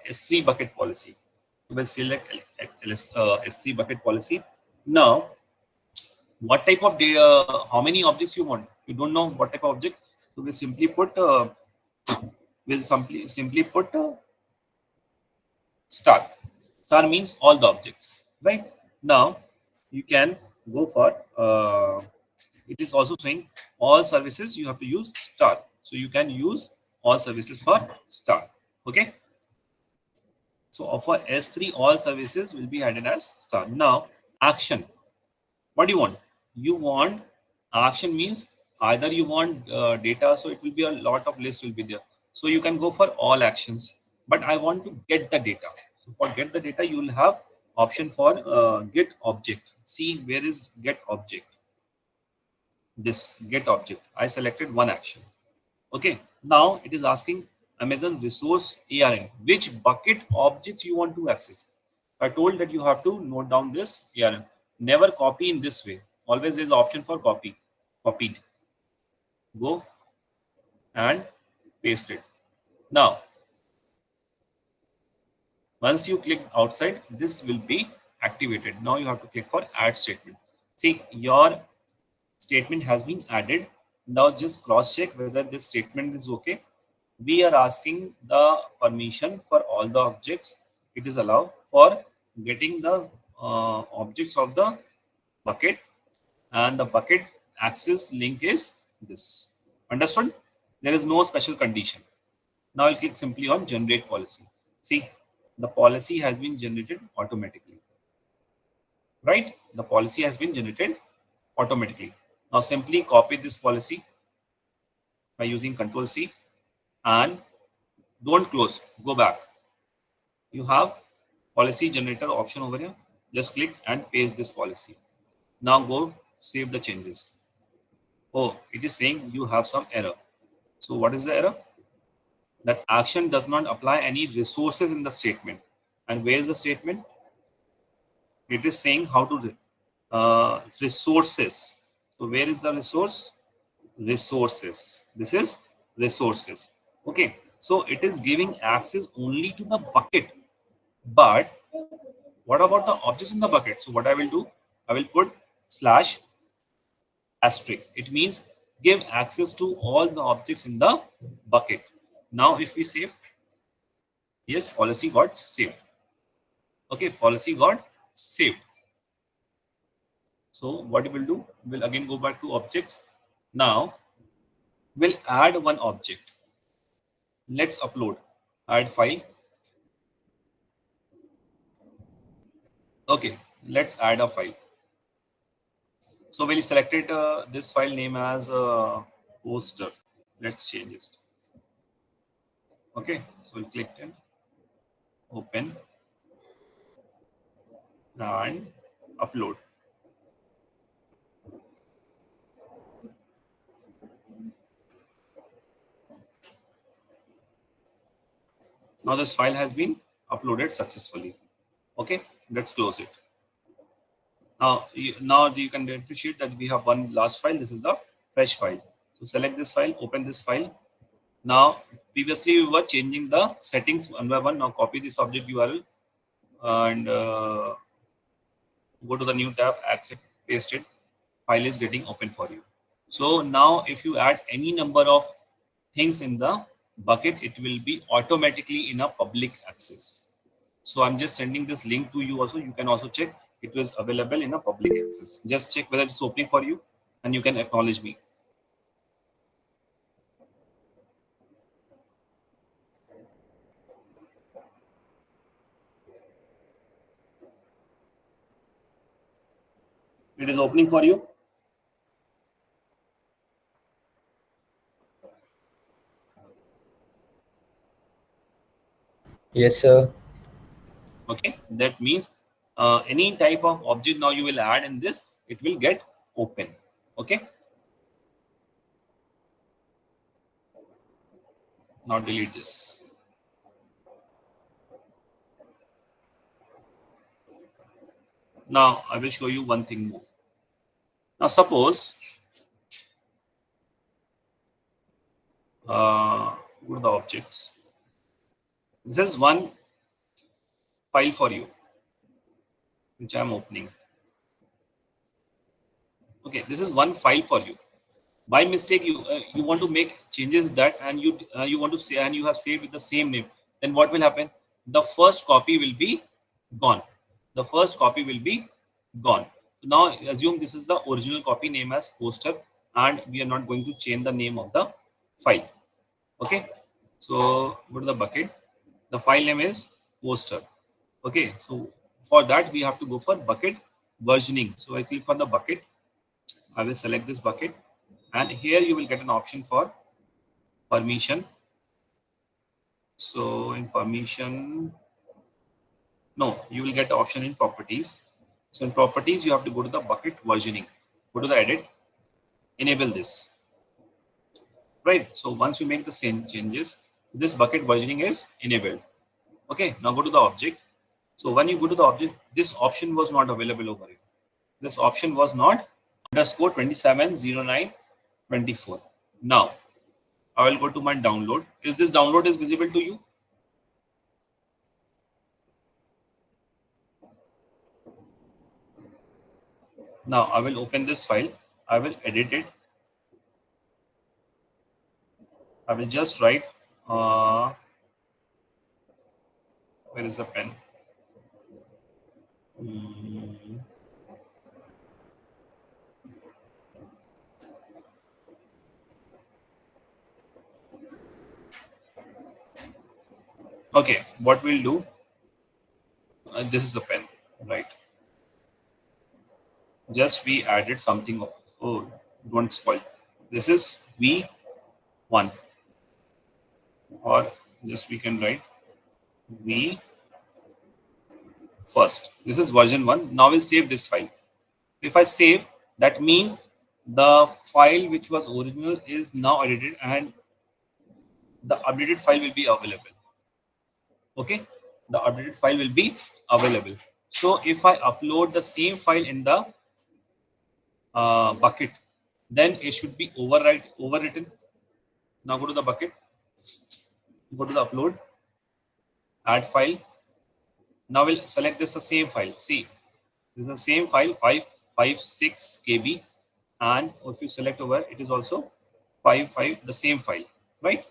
S3 bucket policy. We'll select S3 bucket policy. Now, what type of data, how many objects you want? You don't know what type of objects, so we'll simply put star. Star means all the objects, right? Now you can go for it is also saying all services you have to use star, so you can use all services for star. Okay, so for S3 all services will be added as star. Now action, what do you want? You want action means either you want data, so it will be a lot of lists will be there, so you can go for all actions, but I want to get the data. So for get the data you will have option for get object. See where is get object, this get object. I selected one action. Okay, now it is asking Amazon resource ARN, which bucket objects you want to access. I told that you have to note down this ARN. Never copy in this way. Always there is option for copy. Copied. Go and paste it. Now, once you click outside, this will be activated. Now you have to click for add statement. See, your statement has been added. Now just cross check whether this statement is okay. We are asking the permission for all the objects. It is allowed for getting the objects of the bucket, and the bucket access link is this. Understood? There is no special condition. Now I'll click simply on generate policy. See, the policy has been generated automatically. Right? The policy has been generated automatically. Now simply copy this policy by using Control C and don't close, go back. You have policy generator option over here. Just click and paste this policy. Now go save the changes. Oh, it is saying you have some error. So what is the error? That action does not apply any resources in the statement. And where is the statement? It is saying how to resources. So where is the resource? Resources. This is resources. Okay. So it is giving access only to the bucket. But what about the objects in the bucket? So what I will do, I will put slash asterisk. It means give access to all the objects in the bucket. Now if we save, yes, policy got saved. Okay, policy got saved. So what we will do, we'll again go back to objects. Now we'll add one object. Let's upload, add file. Okay, let's add a file. So we'll select it, this file name as poster. Let's change it. Okay, so we'll click in, open and upload. Now this file has been uploaded successfully. Okay, let's close it. Now you can appreciate that we have one last file. This is the fresh file. So select this file, open this file. Now previously we were changing the settings one by one. Now copy this object URL and go to the new tab, accept, paste it. File is getting open for you. So now if you add any number of things in the bucket, it will be automatically in a public access. So I'm just sending this link to you also. You can also check it was available in a public access. Just check whether it's opening for you and you can acknowledge me. It is opening for you. Yes, sir. Okay, that means any type of object now you will add in this, it will get open. Okay. Now delete this. Now I will show you one thing more. Now suppose go to the objects. This is one file for you, which I'm opening. Okay, this is one file for you. By mistake, you want to make changes that, and you want to say, and you have saved with the same name. Then what will happen? The first copy will be gone. The first copy will be gone. Now assume this is the original copy name as poster, and we are not going to change the name of the file. Okay, so go to the bucket. The file name is poster. Okay, so for that we have to go for bucket versioning. So I click on the bucket. I will select this bucket, and here you will get an option for permission. So in permission, no, you will get the option in properties. So in properties, you have to go to the bucket versioning. Go to the edit, enable this. Right. So once you make the same changes, this bucket versioning is enabled. Okay. Now go to the object. So when you go to the object, this option was not available over here. This option was not underscore 270924. Now I will go to my download. Is this download is visible to you? Now I will open this file. I will edit it. I will just write, where is the pen? Okay, what we'll do, this is the pen, right? Just we added something. Oh, don't spoil. This is V1, or just we can write V first. This is version 1. Now we'll save this file. If I save, that means the file which was original is now edited, and the updated file will be available. Okay, the updated file will be available. So if I upload the same file in the bucket, then it should be overwritten. Now go to the bucket, go to the upload, add file. Now we'll select this the same file. See, this is the same file, 556 KB, and if you select over, it is also 55, the same file, right?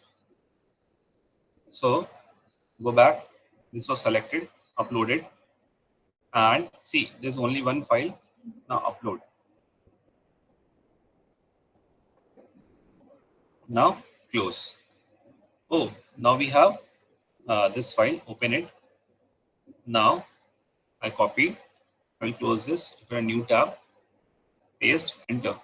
So go back. This was selected, uploaded, and see, there's only one file. Now upload. Now close. Oh, now we have this file. Open it. Now I copy. I will close this. Open a new tab. Paste. Enter.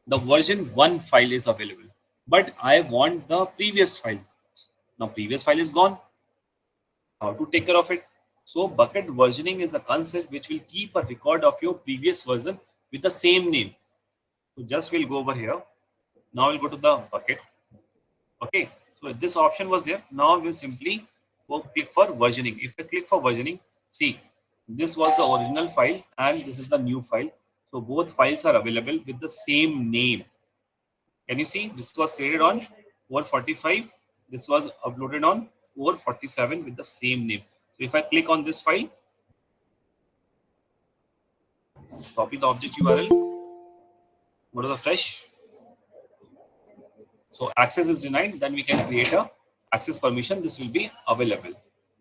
The version 1 file is available, but I want the previous file. Now previous file is gone. How to take care of it? So bucket versioning is the concept which will keep a record of your previous version with the same name. So just we'll go over here. Now we'll go to the bucket. Okay. So this option was there. Now we'll simply go click for versioning. If I click for versioning, see, this was the original file and this is the new file. So both files are available with the same name. Can you see? This was created on 445. This was uploaded on 447 with the same name. So if I click on this file, copy the object URL, go to the fresh. So access is denied, then we can create a access permission. This will be available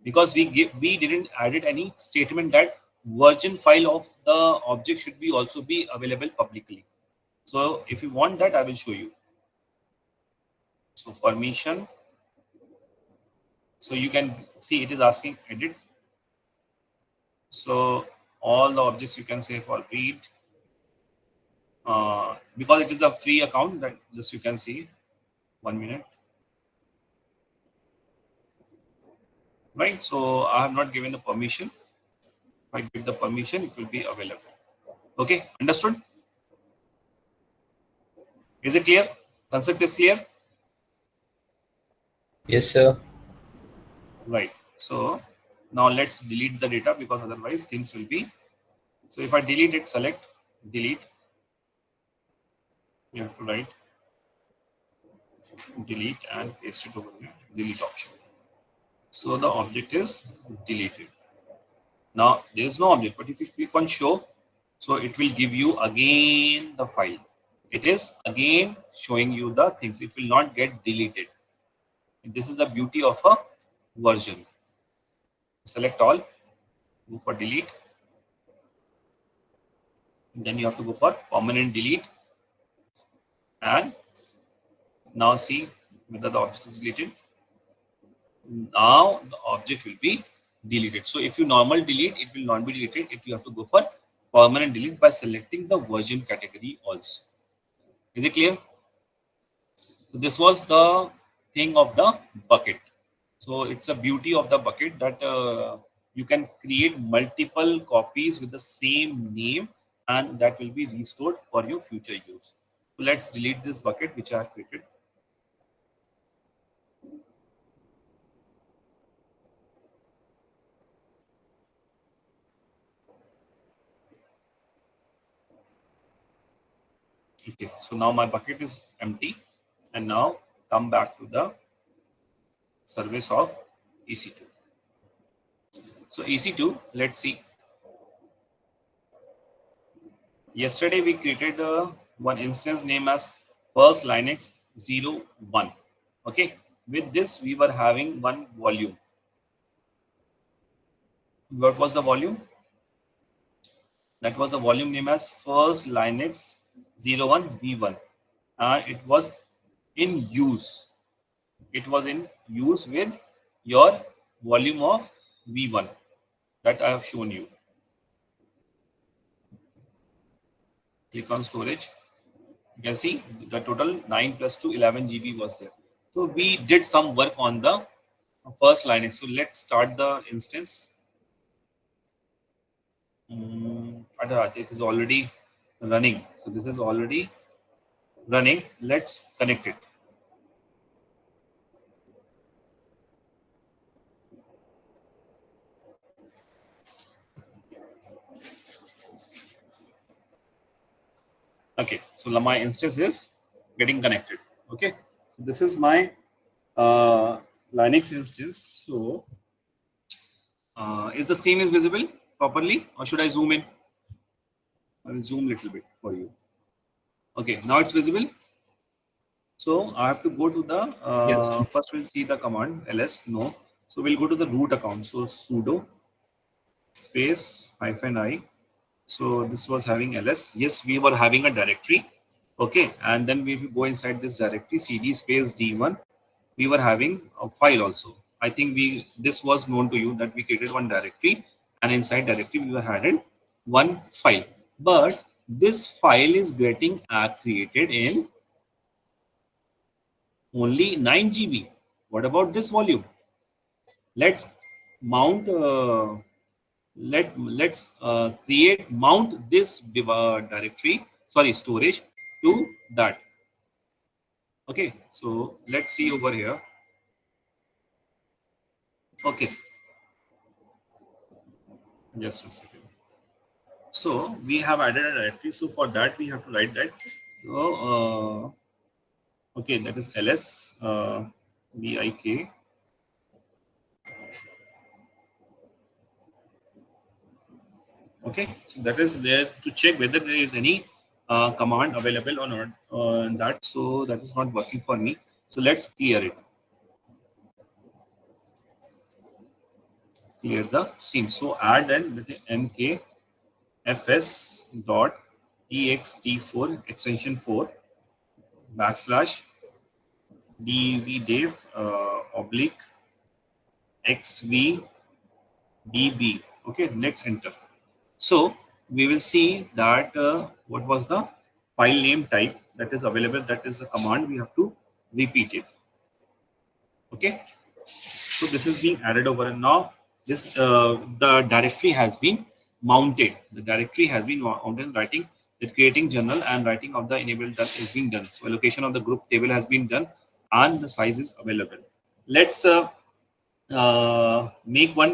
because we didn't added any statement that version file of the object should be also be available publicly. So if you want that, I will show you. So permission. So you can see it is asking edit. So all the objects you can say for read, because it is a free account, that just you can see. 1 minute. Right. So I have not given the permission. If I give the permission, it will be available. Okay. Understood? Is it clear? Concept is clear? Yes, sir. Right. So now let's delete the data because otherwise things will be. So if I delete it, select delete. You have to write delete and paste it over here. Delete option. So the object is deleted. Now there is no object, but if you click on show, so it will give you again the file. It is again showing you the things. It will not get deleted. And this is the beauty of a version. Select all, go for delete. Then you have to go for permanent delete. And now see whether the object is deleted. Now the object will be deleted. So if you normal delete, it will not be deleted. You have to go for permanent delete by selecting the version category also. Is it clear? So this was the thing of the bucket. So it's a beauty of the bucket that you can create multiple copies with the same name, and that will be restored for your future use. So let's delete this bucket which I have created. Okay, so now my bucket is empty, and now come back to the service of EC2. So EC2, let's see. Yesterday we created one instance name as first Linux 01. Okay, with this we were having one volume. What was the volume? That was the volume name as first Linux 01 V1, and it was in use. It was in use with your volume of V1 that I have shown you. Click on storage. You can see the total 9 plus 2, 11 GB was there. So we did some work on the first Linux. So let's start the instance. It is already running. So this is already running. Let's connect it. Okay, so my instance is getting connected. Okay, so this is my Linux instance. So is the screen is visible properly, or should I zoom in? I will zoom a little bit for you. Okay, now it's visible. So I have to go to the Yes. first we'll see the command ls. No, so we'll go to the root account. So sudo space -i. So this was having ls. Yes, we were having a directory. Okay, and then we will go inside this directory cd space d1. We were having a file also. I think this was known to you that we created one directory, and inside directory we were having one file. But this file is getting created in only 9 GB. What about this volume? Let's mount. Let's mount this directory. Sorry, storage to that. Okay, so let's see over here. Okay, just a second. So we have added a directory. So for that we have to write that. So okay, that is ls bik. Okay, so that is there to check whether there is any command available or not. That so that is not working for me. So let's clear it. Clear the screen. So add and mk fs dot ext4 extension 4 backslash dvdev oblique xvdb. Okay, next enter. So we will see that what was the file name type that is available. That is the command. We have to repeat it. Okay. So this is being added over, and now this the directory has been mounted. The directory has been mounted. Writing the creating journal and writing of the enabled done is being done. So allocation of the group table has been done, and the size is available. Let's make one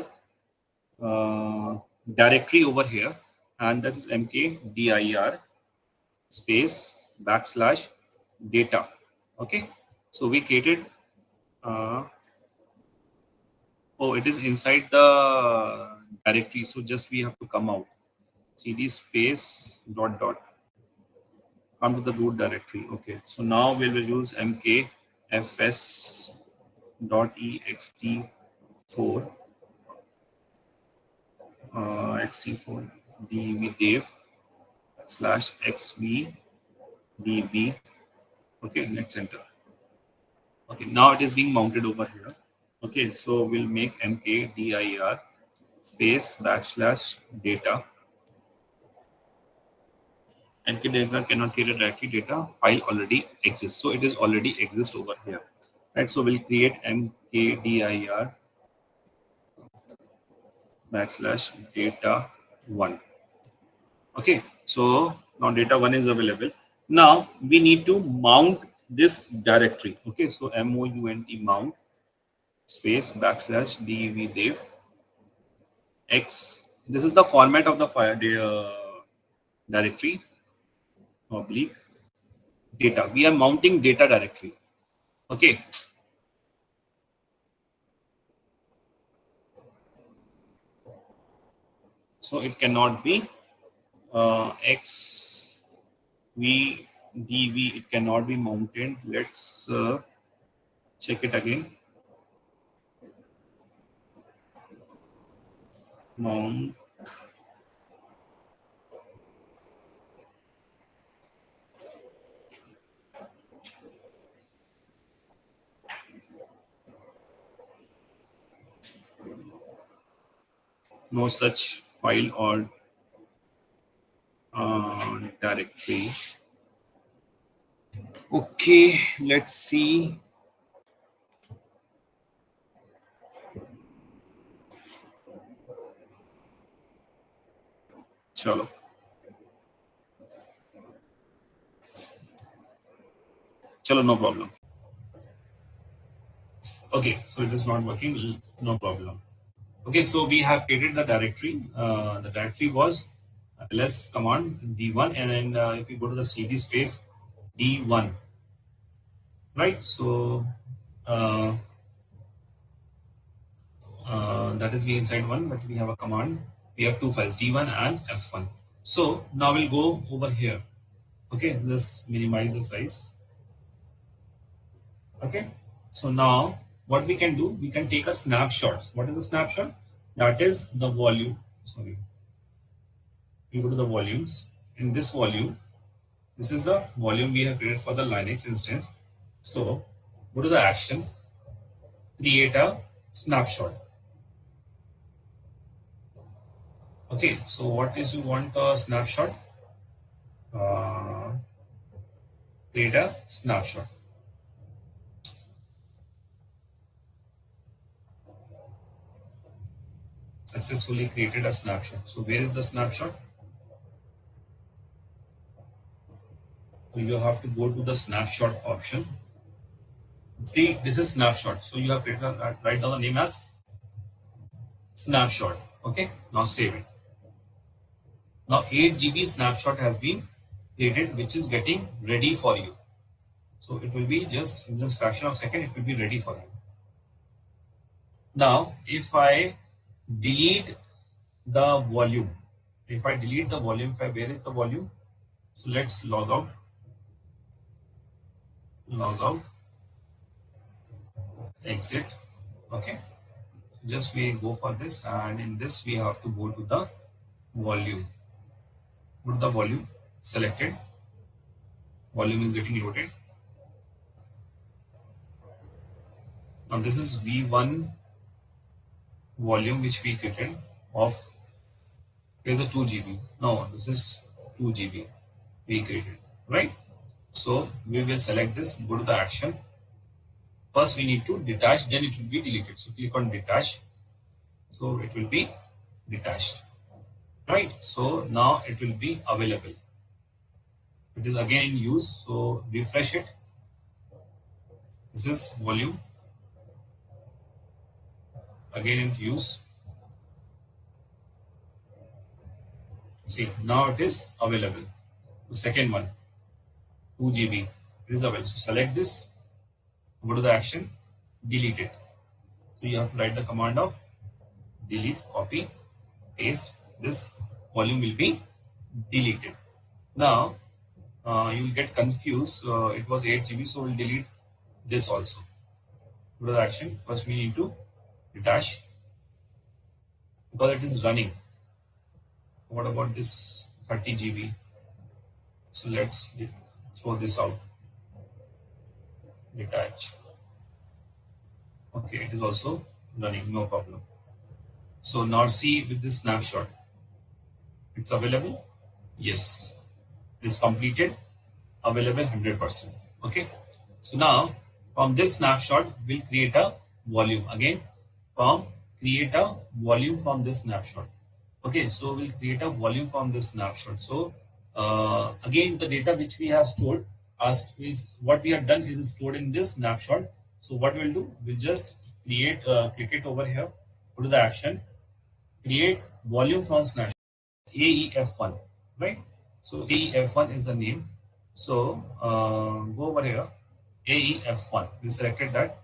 directory over here, and that is mkdir space backslash data. Okay, so we created oh, it is inside the directory. So just we have to come out cd space dot dot, come to the root directory. Okay, so now we will use mkfs dot ext4 xt4 dvdev slash xvdb. Okay, let's enter. Okay, now it is being mounted over here. Okay, so we'll make mkdir space backslash data. Mkdir cannot create a directory, data file already exists, so it is already exists over here, right? So we'll create mkdir backslash data 1. Okay, so now data 1 is available. Now we need to mount this directory. Okay, so mount mount space backslash dvdev x. This is the format of the file directory oblique data. We are mounting data directory. Okay. So it cannot be x v dv. It cannot be mounted. Let's check it again. Mount no such file or directory. Okay, let's see. Chalo. Chalo, no problem. Okay, so it is not working, no problem. Okay, so we have created the directory. The directory was ls command d1, and then if you go to the cd space d1, right? So that is the inside one, but we have a command. We have two files, d1 and f1. So now we'll go over here. Okay, let's minimize the size. Okay, so now what we can do, we can take a snapshot. What is the snapshot? That is the volume. Sorry, we go to the volumes. In this volume, this is the volume we have created for the Linux instance. So go to the action, create a snapshot. Okay, so what is you want a snapshot? Create a snapshot. Successfully created a snapshot. So where is the snapshot? So you have to go to the snapshot option. See, this is snapshot. So you have created write down the name as snapshot. Okay, now save it. Now 8 GB snapshot has been created, which is getting ready for you. So it will be just in this fraction of a second, it will be ready for you. Now, if I delete the volume, where is the volume? So let's log out, exit. Okay, just we go for this, and in this we have to go to the volume. Put the volume selected. Volume is getting loaded. Now this is V1 volume which we created of, here's a 2 GB. No, this is 2 GB we created, right? So we will select this, go to the action. First we need to detach, then it will be deleted. So click on detach. So it will be detached, right? So now it will be available. It is again in use, so refresh it. This is volume, again in use. See, now it is available. The second one, 2 GB, it is available. So select this, go to the action, delete it. So you have to write the command of delete, copy, paste, this volume will be deleted. Now you will get confused. It was 8 GB, so we'll delete this also. Go to the action. First, we need to detach because it is running. What about this 30 GB? So let's throw this out. Detach. Okay, it is also running, no problem. So now see with this snapshot, it's available. Yes, it is completed, available 100%. Okay, so now from this snapshot, we'll create a volume again. Create a volume from this snapshot. Okay, so we'll create a volume from this snapshot. So again, the data which we have stored is what we have done is stored in this snapshot. So what we'll do, we'll just create, click it over here, go to the action, create volume from snapshot, AEF1, right? So AEF1 is the name. So go over here, AEF1. We selected that.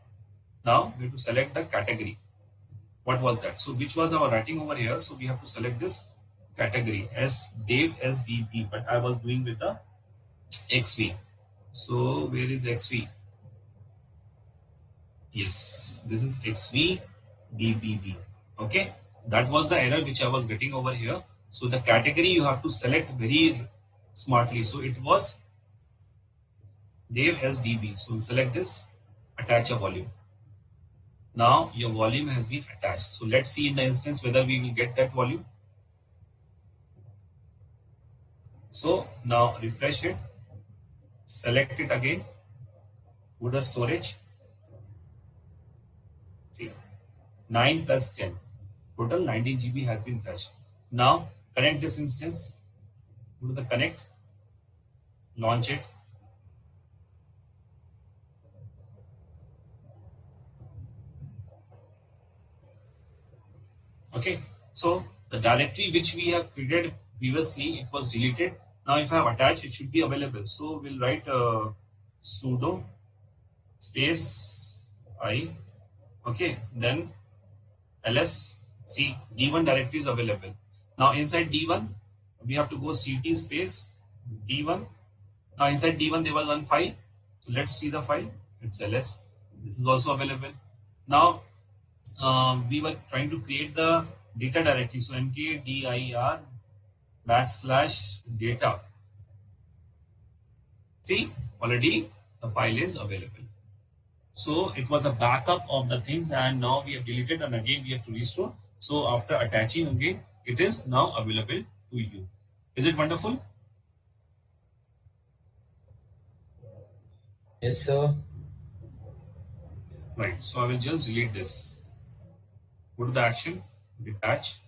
Now we have to select the category. What was that? So which was our writing over here? So we have to select this category as Dev SDB, but I was doing with the XV. So where is XV? Yes, this is XV DBB. Okay, that was the error which I was getting over here. So the category you have to select very smartly. So it was Dev SDB. So select this, attach a volume. Now your volume has been attached. So let's see in the instance whether we will get that volume. So now refresh it, select it again, go to storage. See, 9 plus 10, total 19 GB has been touched. Now connect this instance, go to the connect, launch it. Okay, so the directory which we have created previously, it was deleted. Now if I have attached, it should be available. So we'll write sudo space I, okay, then ls. See, d1 directory is available. Now inside d1, we have to go ct space d1. Now inside d1 there was one file. So let's see the file. It's ls. This is also available. Now we were trying to create the data directory. So mkdir / data. See, already the file is available. So it was a backup of the things, and now we have deleted and again we have to restore. So after attaching again, it is now available to you. Is it wonderful? Yes, sir. Right. So I will just delete this. Go to the action, detach.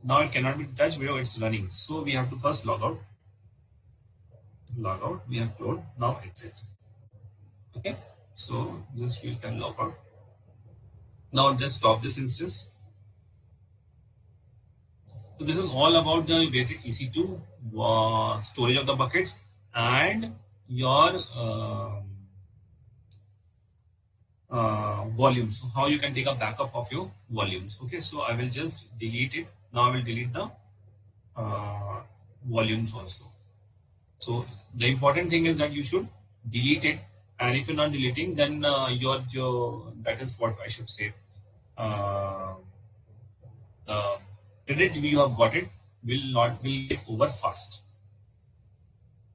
Now it cannot be detached because it's running. So we have to first log out. Log out. We have closed. Now exit. Okay. So this we can log out. Now just stop this instance. So this is all about the basic EC2 storage of the buckets and your volumes. So how you can take a backup of your volumes. Okay, so I will just delete it. Now I will delete the volumes also. So the important thing is that you should delete it, and if you're not deleting, then your that is what I should say. The credit you have got it will get over fast.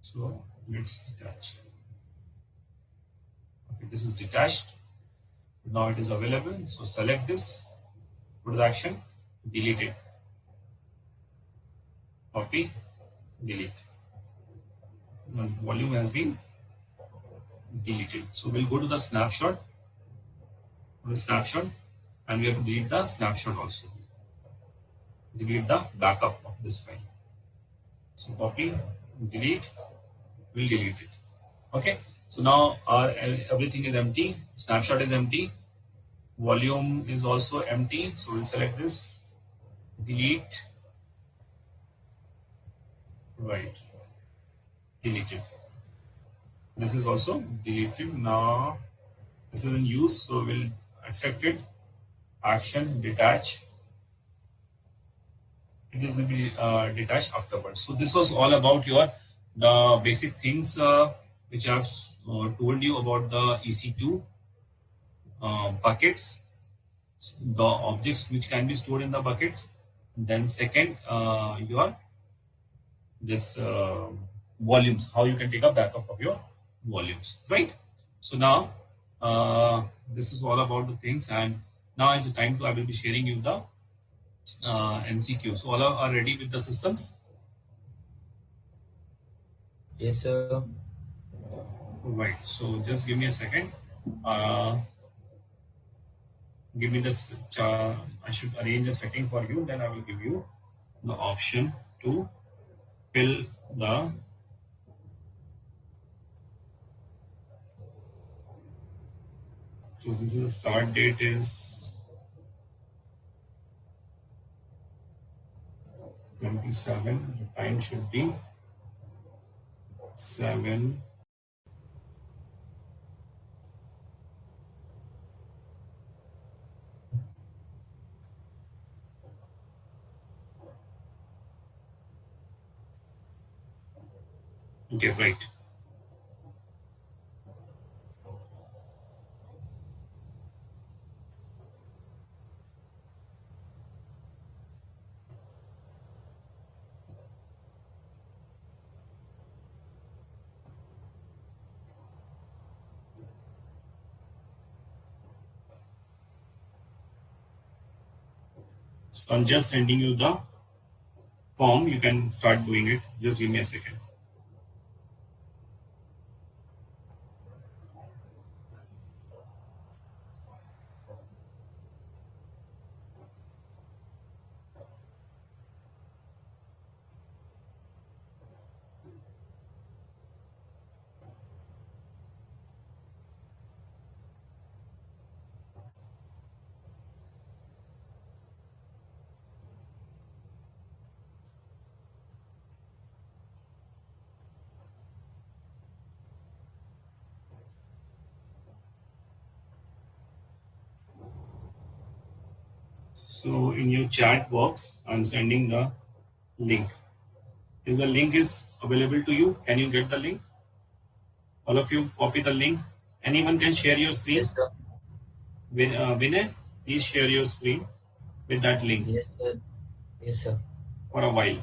So let's detach. Okay, this is detached. Now it is available. So select this, go to the action, delete it. Copy, delete. Now volume has been deleted. So we'll go to the snapshot, and we have to delete the snapshot also. Delete the backup of this file. So copy, delete, we'll delete it. Okay. So now everything is empty. Snapshot is empty. Volume is also empty. So we'll select this, delete, right, delete it. This is also deleted. Now this is in use, so we'll accept it. Action, detach. it will be detached afterwards. So this was all about your the basic things which I've told you about the EC2 buckets, the objects which can be stored in the buckets. Then second, your this volumes, how you can take a backup of your volumes, right? So now this is all about the things, and now is the time to I will be sharing you the MCQ. So all are ready with the systems, Yes, sir. right? So just give me a second. Uh, Give me this. I should arrange a setting for you. Then I will give you the option to fill the. So this is the start date is 27. The time should be 7. Okay, right. So I'm just sending you the form. You can start doing it. Just give me a second. So in your chat box, I'm sending the link. Is the link is available to you? Can you get the link? All of you copy the link. Anyone can share your screen. Yes, sir. Vinay, please share your screen with that link Yes, sir. Yes, sir. for a while.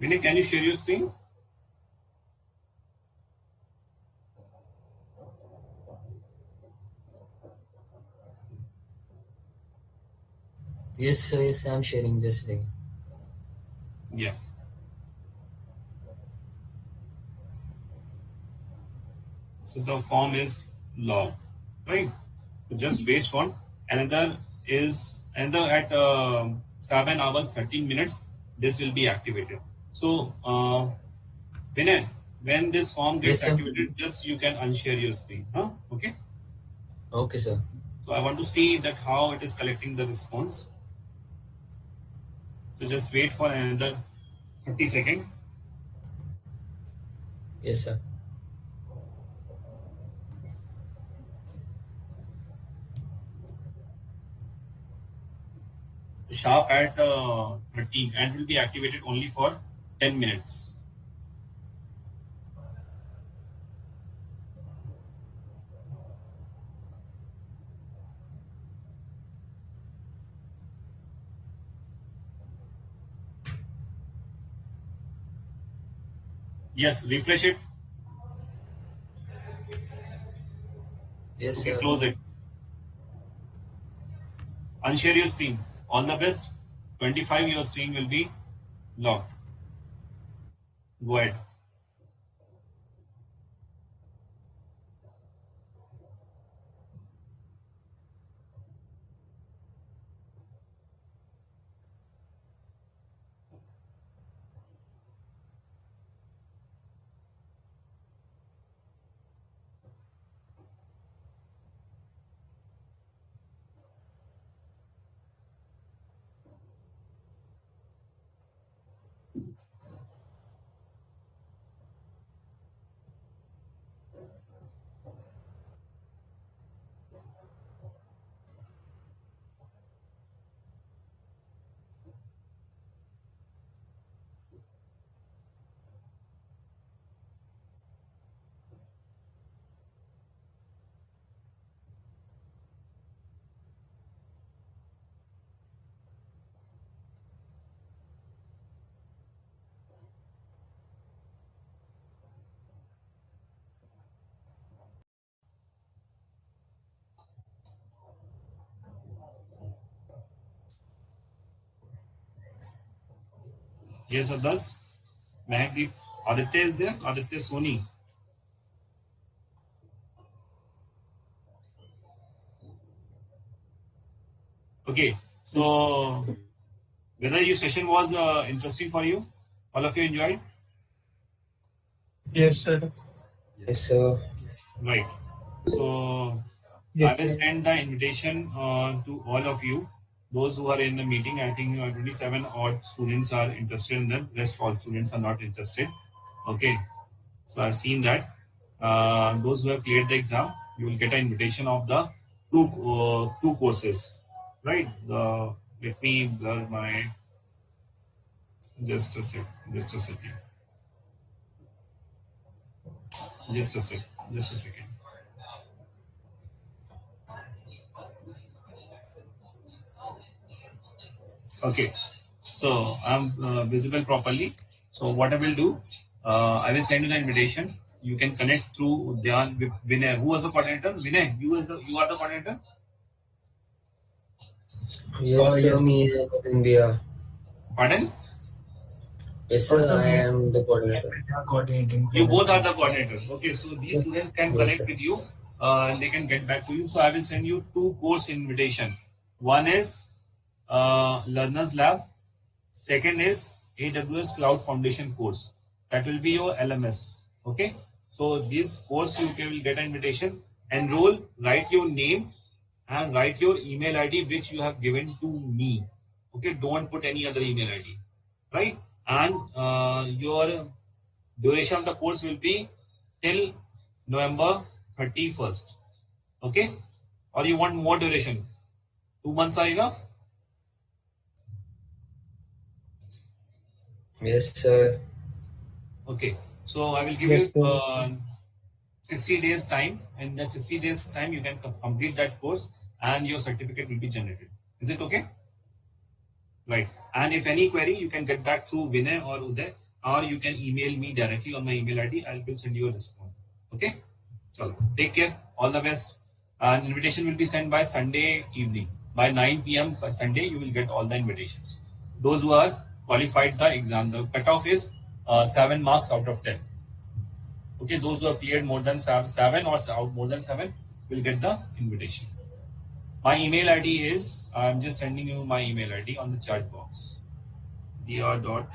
Vinay, can you share your screen? Yes, sir. Yes, I'm sharing this thing. Yeah. So the form is log, right? So just wait for another is another at 7 hours 13 minutes. This will be activated. So Vinay, when this form Yes, gets sir. activated, just you can unshare your screen. Huh? Okay. Okay, sir. So I want to see that how it is collecting the response. So just wait for another 30 seconds. Yes, sir. Sharp at 13 and will be activated only for 10 minutes. Yes, refresh it. Yes, Okay, sir. close it. Unshare your screen. All the best. 25 your screen will be locked. Go ahead. Yes, others. Mehakdeep. Aditya is there. Aditya Soni. Okay. So whether your session was interesting for you, all of you enjoyed. Yes, sir. Yes, sir. Right. So I Yes, will sir. send the invitation to all of you. Those who are in the meeting, I think 27 odd students are interested in that. Rest all students are not interested. Okay. So I've seen that. Those who have cleared the exam, you will get an invitation of the two courses. Right. Let me blur my just a sec. Just a second. Just a sec. Just a second. Okay. So I'm visible properly. So what I will do, I will send you the invitation. You can connect through Dhyan with Vinay. Who was the coordinator? Vinay, you are the coordinator. Yes, sir. Yes. Me and India. Pardon? Yes, sir. Also, I me am the and coordinator. Vidya are coordinating You for the both are same. the coordinator. Okay, so these Yes. students can Yes, connect sir. with you and they can get back to you. So I will send you two course invitation. One is Learners Lab. Second is AWS Cloud Foundation course. That will be your LMS. Okay. So this course will get an invitation. Enroll, write your name and write your email ID which you have given to me. Okay. Don't put any other email ID. Right. And your duration of the course will be till November 31st. Okay. Or you want more duration? 2 months are enough? Yes, sir. Okay. So I will give Yes, you sir. 60 days time. In that 60 days time, you can complete that course and your certificate will be generated. Is it okay? Right. And if any query, you can get back through Vinay or Uday, or you can email me directly on my email ID. I will send you a response. Okay. So take care. All the best. An invitation will be sent by Sunday evening. By 9 p.m. by Sunday, you will get all the invitations. Those who are qualified the exam, the cutoff is 7 marks out of 10. Okay, those who have cleared more than seven or out more than seven will get the invitation. My email ID is, I'm just sending you my email ID on the chat box. Dr. Dot.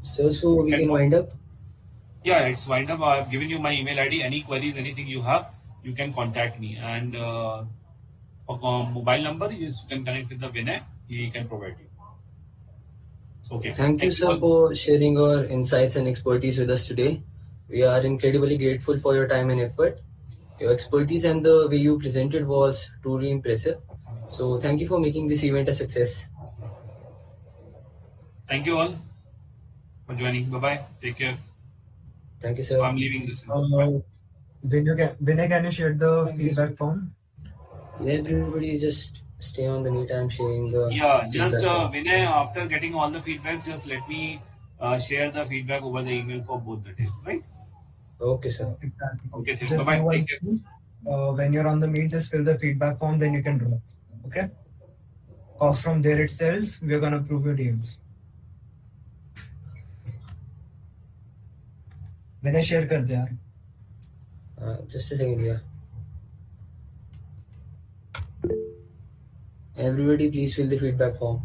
So You we can, can wind up. yeah, it's wind up. I've given you my email ID. Any queries, anything you have, you can contact me. And mobile number is you can connect with the Vinay. He can provide you. Okay. Thank you, Thank you sir, all. for sharing your insights and expertise with us today. We are incredibly grateful for your time and effort. Your expertise and the way you presented was truly impressive. So, thank you for making this event a success. Thank you all for joining. Bye bye. Take care. Thank you, So sir. I'm leaving this. Bye. Uh, Vinay, can you share the feedback form? Everybody just stay on the meet. I'm sharing the Yeah, feedback just form. Vinay, after getting all the feedbacks, just let me share the feedback over the email for both the days, right? Okay, sir. Exactly. Okay, bye Just do bye. Take one care. thing. When you're on the meet, just fill the feedback form, then you can drop. Okay? Cause from there itself, we're gonna prove your deals. Vinay, share कर दे यार. Just a second, yeah. Everybody, please fill the feedback form.